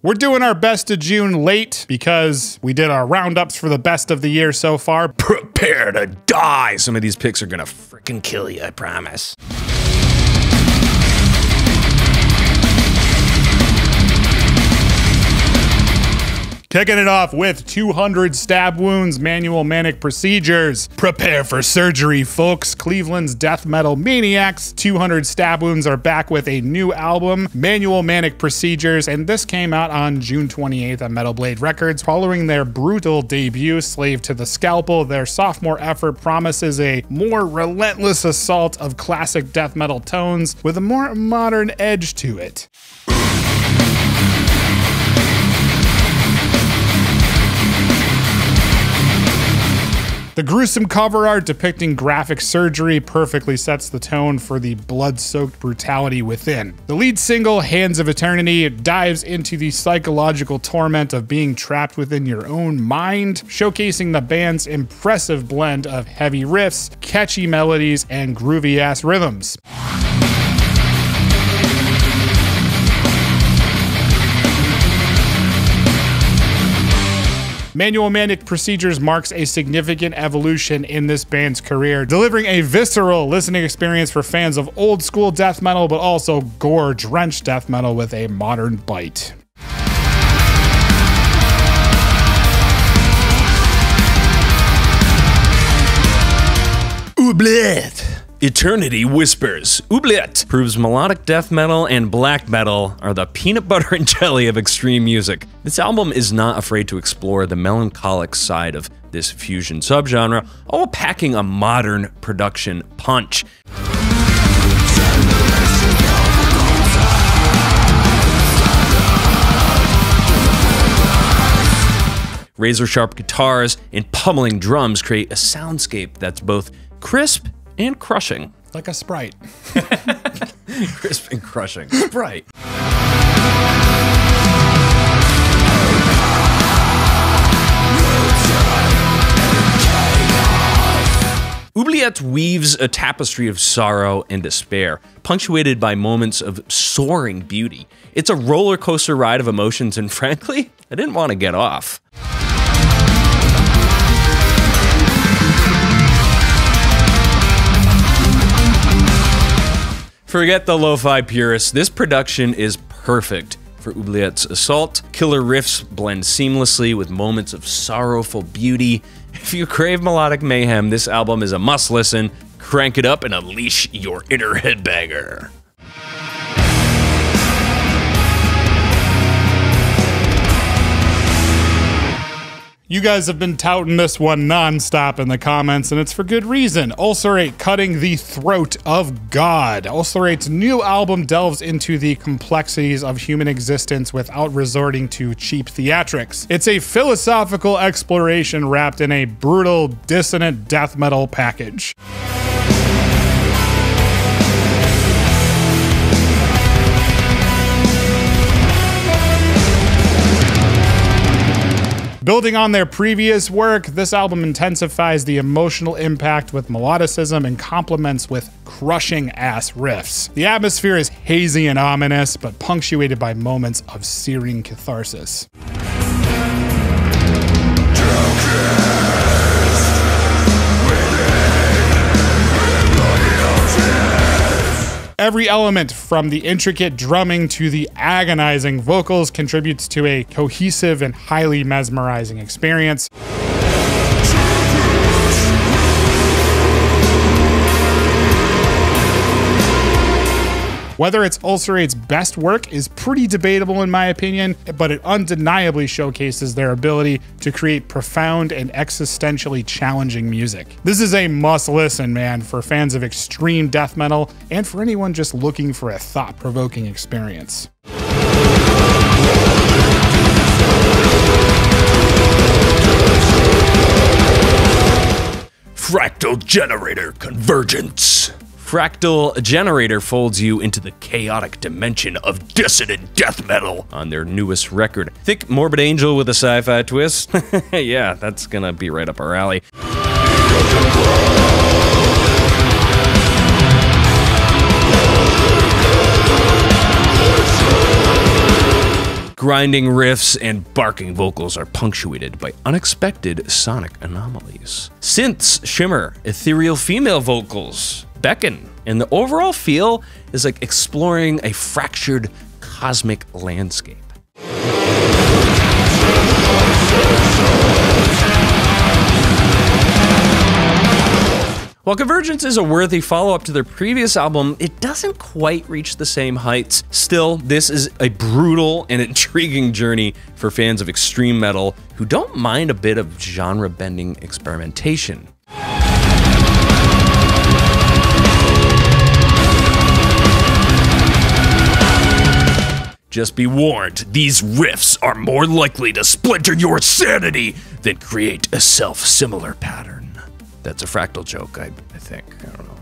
We're doing our best of June late because we did our roundups for the best of the year so far. Prepare to die! Some of these picks are gonna freaking kill you, I promise. Kicking it off with 200 Stab Wounds Manual Manic Procedures. Prepare for surgery, folks. Cleveland's death metal maniacs. 200 Stab Wounds are back with a new album, Manual Manic Procedures, and this came out on June 28th at Metal Blade Records. Following their brutal debut, Slave to the Scalpel, their sophomore effort promises a more relentless assault of classic death metal tones with a more modern edge to it. The gruesome cover art depicting graphic surgery perfectly sets the tone for the blood-soaked brutality within. The lead single, Hands of Eternity, dives into the psychological torment of being trapped within your own mind, showcasing the band's impressive blend of heavy riffs, catchy melodies, and groovy-ass rhythms. Manual Manic Procedures marks a significant evolution in this band's career, delivering a visceral listening experience for fans of old school death metal, but also gore-drenched death metal with a modern bite. Oubliette. Eternity Whispers. Oubliette proves melodic death metal and black metal are the peanut butter and jelly of extreme music. This album is not afraid to explore the melancholic side of this fusion subgenre, all packing a modern production punch. Razor-sharp guitars and pummeling drums create a soundscape that's both crisp and crushing. Like a Sprite. Crisp and crushing. Sprite. Oubliette weaves a tapestry of sorrow and despair, punctuated by moments of soaring beauty. It's a roller coaster ride of emotions, and frankly, I didn't want to get off. Forget the lo-fi purists, this production is perfect for Oubliette's assault. Killer riffs blend seamlessly with moments of sorrowful beauty. If you crave melodic mayhem, this album is a must-listen. Crank it up and unleash your inner headbanger. You guys have been touting this one non-stop in the comments, and it's for good reason. Ulcerate, cutting the throat of God. Ulcerate's new album delves into the complexities of human existence without resorting to cheap theatrics. It's a philosophical exploration wrapped in a brutal, dissonant death metal package. Building on their previous work, this album intensifies the emotional impact with melodicism and complements with crushing-ass riffs. The atmosphere is hazy and ominous, but punctuated by moments of searing catharsis. Every element, from the intricate drumming to the agonizing vocals, contributes to a cohesive and highly mesmerizing experience. Whether it's Ulcerate's best work is pretty debatable in my opinion, but it undeniably showcases their ability to create profound and existentially challenging music. This is a must listen, man, for fans of extreme death metal and for anyone just looking for a thought-provoking experience. Fractal Generator Convergence. Fractal Generator folds you into the chaotic dimension of dissonant death metal on their newest record. Think Morbid Angel with a sci-fi twist? Yeah, that's gonna be right up our alley. grinding riffs and barking vocals are punctuated by unexpected sonic anomalies. Synths shimmer, ethereal female vocals beckon, and the overall feel is like exploring a fractured cosmic landscape. While Convergence is a worthy follow-up to their previous album, it doesn't quite reach the same heights. Still, this is a brutal and intriguing journey for fans of extreme metal who don't mind a bit of genre-bending experimentation. Just be warned, these riffs are more likely to splinter your sanity than create a self-similar pattern. That's a Fractal joke, I think. I don't know.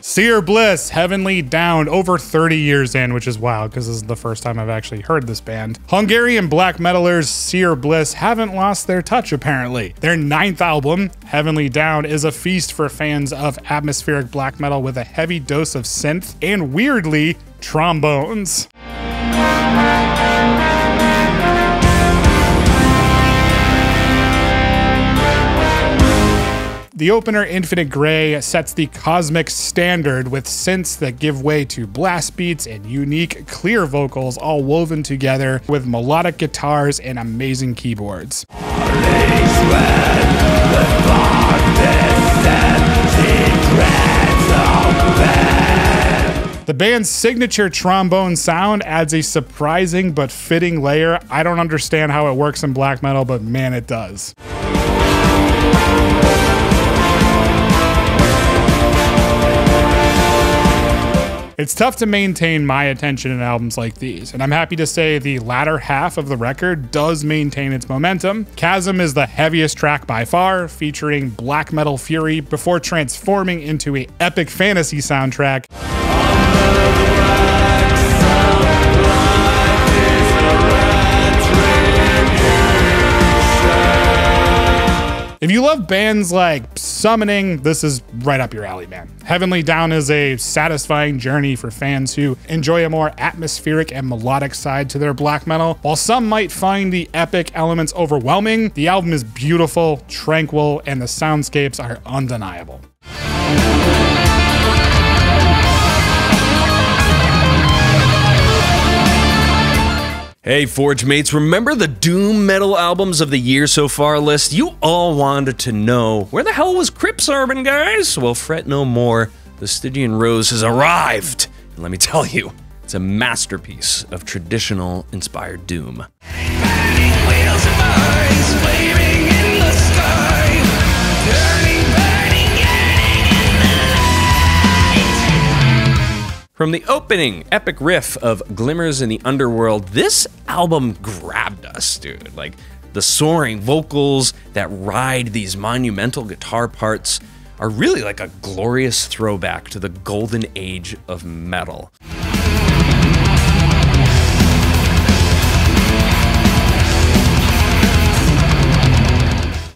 Sear Bliss, Heavenly Down, over 30 years in, which is wild because this is the first time I've actually heard this band. Hungarian black metalers Sear Bliss haven't lost their touch, apparently. Their 9th album, Heavenly Down, is a feast for fans of atmospheric black metal with a heavy dose of synth and, weirdly, trombones. The opener, Infinite Grey, sets the cosmic standard with synths that give way to blast beats and unique, clear vocals all woven together with melodic guitars and amazing keyboards. The band's signature trombone sound adds a surprising but fitting layer. I don't understand how it works in black metal, but man, it does. It's tough to maintain my attention in albums like these, and I'm happy to say the latter half of the record does maintain its momentum. Chasm is the heaviest track by far, featuring black metal fury before transforming into an epic fantasy soundtrack. If you love bands like Summoning, this is right up your alley, man. Heavenly Down is a satisfying journey for fans who enjoy a more atmospheric and melodic side to their black metal. While some might find the epic elements overwhelming, the album is beautiful, tranquil, and the soundscapes are undeniable. Hey Forge mates, remember the doom metal albums of the year so far list? You all wanted to know, where the hell was Crypt Sermon, guys? Well, fret no more, the Stygian Rose has arrived. And let me tell you, it's a masterpiece of traditional inspired doom. From the opening epic riff of Glimmers in the Underworld, this album grabbed us, dude. Like, the soaring vocals that ride these monumental guitar parts are really like a glorious throwback to the golden age of metal.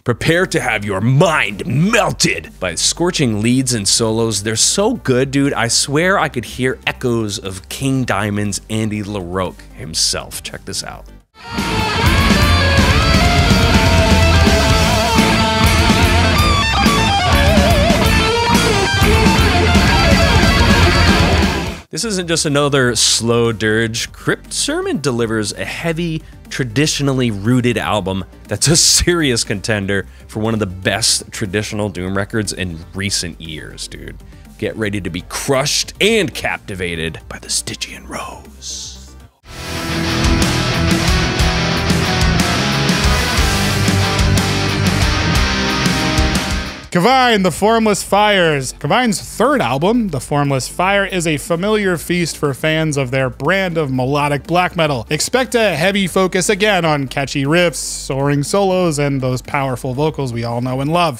Prepare to have your mind melted by scorching leads and solos. They're so good, dude. I swear I could hear echoes of King Diamond's Andy LaRocque himself. Check this out. This isn't just another slow dirge. Crypt Sermon delivers a heavy, traditionally rooted album that's a serious contender for one of the best traditional doom records in recent years, dude. Get ready to be crushed and captivated by the Stygian Rose. Kvaen, The Formless Fires. Kvaen's 3rd album, The Formless Fire, is a familiar feast for fans of their brand of melodic black metal. Expect a heavy focus again on catchy riffs, soaring solos, and those powerful vocals we all know and love.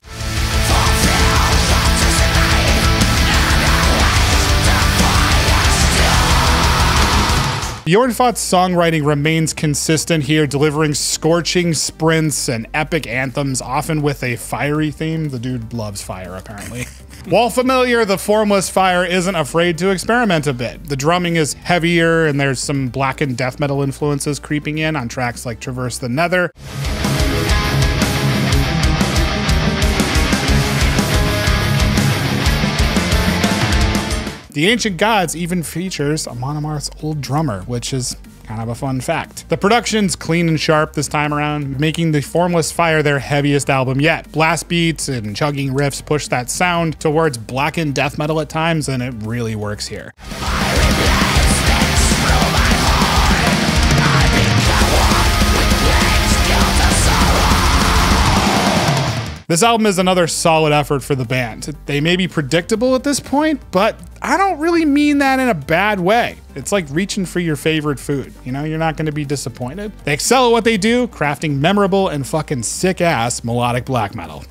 Bjornfat's songwriting remains consistent here, delivering scorching sprints and epic anthems, often with a fiery theme. The dude loves fire, apparently. While familiar, the Formless fire isn't afraid to experiment a bit. The drumming is heavier, and there's some blackened death metal influences creeping in on tracks like Traverse the Nether. The Ancient Gods even features Amon Amarth's old drummer, which is kind of a fun fact. The production's clean and sharp this time around, making the Formless Fire their heaviest album yet. Blast beats and chugging riffs push that sound towards blackened death metal at times, and it really works here. This album is another solid effort for the band. They may be predictable at this point, but I don't really mean that in a bad way. It's like reaching for your favorite food. You know, you're not going to be disappointed. They excel at what they do, crafting memorable and fucking sick-ass melodic black metal.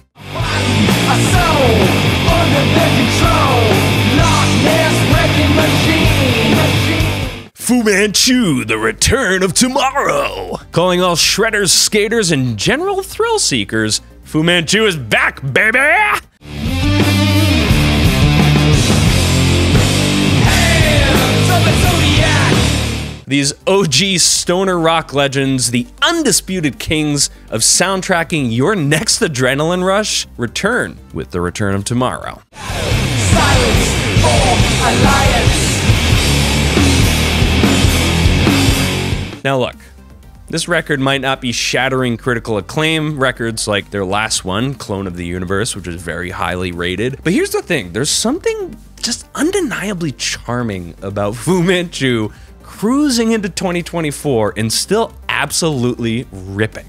Fu Manchu, the return of tomorrow. Calling all shredders, skaters, and general thrill seekers, Fu Manchu is back, baby! These OG stoner rock legends, the undisputed kings of soundtracking your next adrenaline rush, return with the return of tomorrow. Silence for alliance. Now look, this record might not be shattering critical acclaim records like their last one, Clone of the Universe, which is very highly rated. But here's the thing, there's something just undeniably charming about Fu Manchu cruising into 2024 and still absolutely ripping.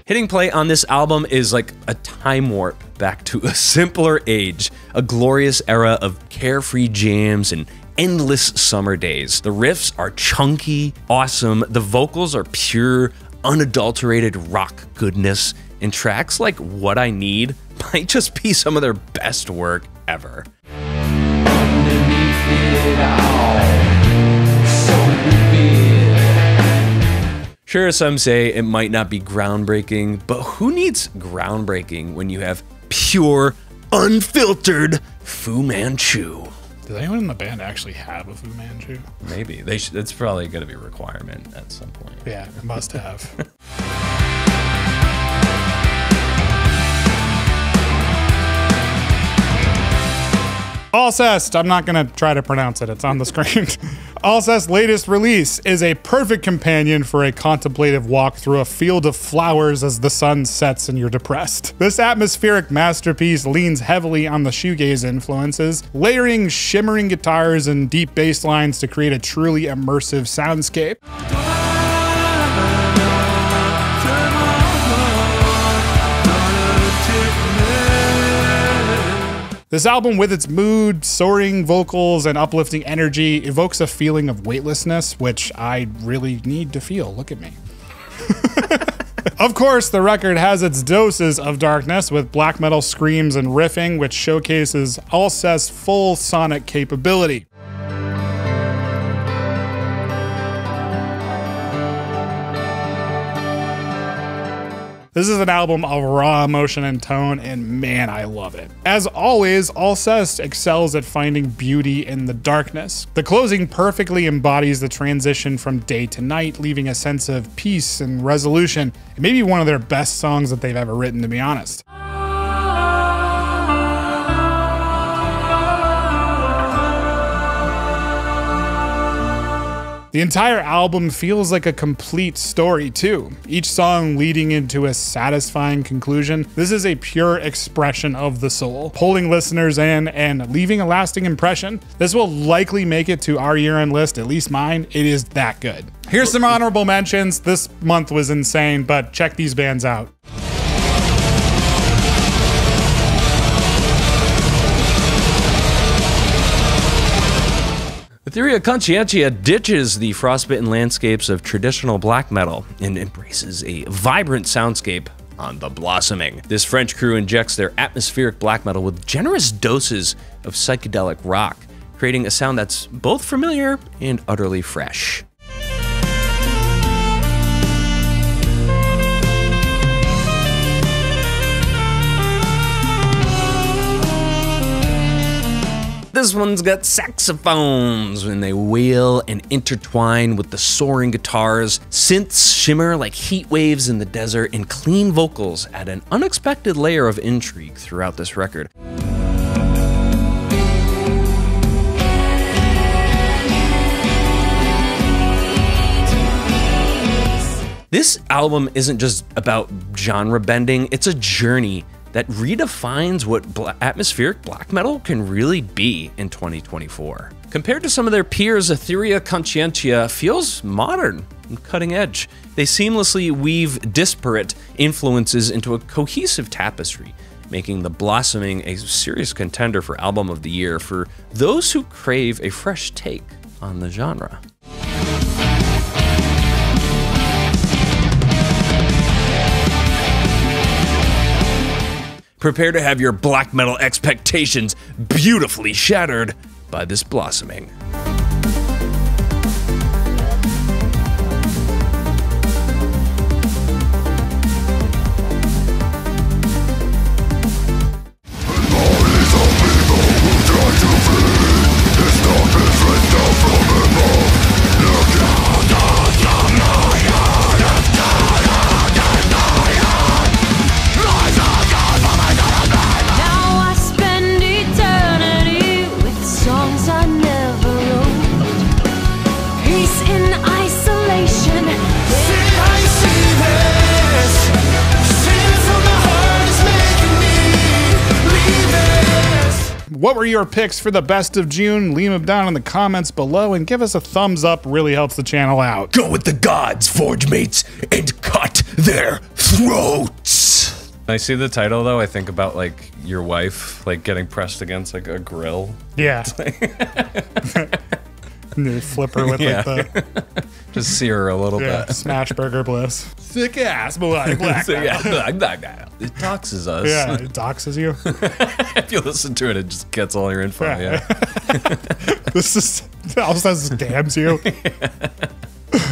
Hitting play on this album is like a time warp back to a simpler age, a glorious era of carefree jams and endless summer days. The riffs are chunky, awesome, the vocals are pure, unadulterated rock goodness, and tracks like What I Need might just be some of their best work ever. Sure, some say it might not be groundbreaking, but who needs groundbreaking when you have pure, unfiltered Fu Manchu? Does anyone in the band actually have a Fu Manchu? Maybe. They should. It's probably going to be a requirement at some point. Yeah, it must have. Alcest, I'm not gonna try to pronounce it, it's on the screen. Alcest's latest release is a perfect companion for a contemplative walk through a field of flowers as the sun sets and you're depressed. This atmospheric masterpiece leans heavily on the shoegaze influences, layering shimmering guitars and deep bass lines to create a truly immersive soundscape. This album, with its mood, soaring vocals, and uplifting energy, evokes a feeling of weightlessness, which I really need to feel. Look at me. Of course, the record has its doses of darkness, with black metal screams and riffing, which showcases Alcest's full sonic capability. This is an album of raw emotion and tone, and man, I love it. As always, Alcest excels at finding beauty in the darkness. The closing perfectly embodies the transition from day to night, leaving a sense of peace and resolution. It may be one of their best songs that they've ever written, to be honest. The entire album feels like a complete story too, each song leading into a satisfying conclusion. This is a pure expression of the soul, pulling listeners in and leaving a lasting impression. This will likely make it to our year-end list, at least mine. It is that good. Here's some honorable mentions. This month was insane, but check these bands out. Æthे़rĉia Conscĉៀentĉia ditches the frostbitten landscapes of traditional black metal and embraces a vibrant soundscape on the blossoming. This French crew injects their atmospheric black metal with generous doses of psychedelic rock, creating a sound that's both familiar and utterly fresh. this one's got saxophones, and they wail and intertwine with the soaring guitars. Synths shimmer like heat waves in the desert, and clean vocals add an unexpected layer of intrigue throughout this record. This album isn't just about genre bending, it's a journey that redefines what atmospheric black metal can really be in 2024. Compared to some of their peers, ÆthEØS Conscțientția feels modern and cutting edge. They seamlessly weave disparate influences into a cohesive tapestry, making The Blossoming a serious contender for Album of the Year for those who crave a fresh take on the genre. Prepare to have your black metal expectations beautifully shattered by this blossoming. What were your picks for the best of June? Leave them down in the comments below and give us a thumbs up. Really helps the channel out. Go with the gods, Forge Mates, and cut their throats. When I see the title though, I think about like your wife like getting pressed against like a grill. Yeah. You flip her with like the... Just sear her a little bit. Smash Burger Bliss. Thick ass black It doxes us. Yeah, it doxes you. If you listen to it, it just gets all your info. Yeah. This is... It also scams you.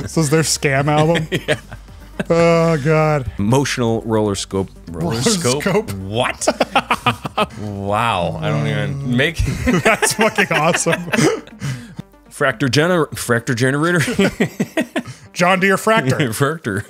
This is their scam album. Yeah. Oh, God. Emotional roller scope. Roller scope? What? Wow. I don't even make... That's fucking awesome. Fractal generator. John Deere Fractor. Fractor.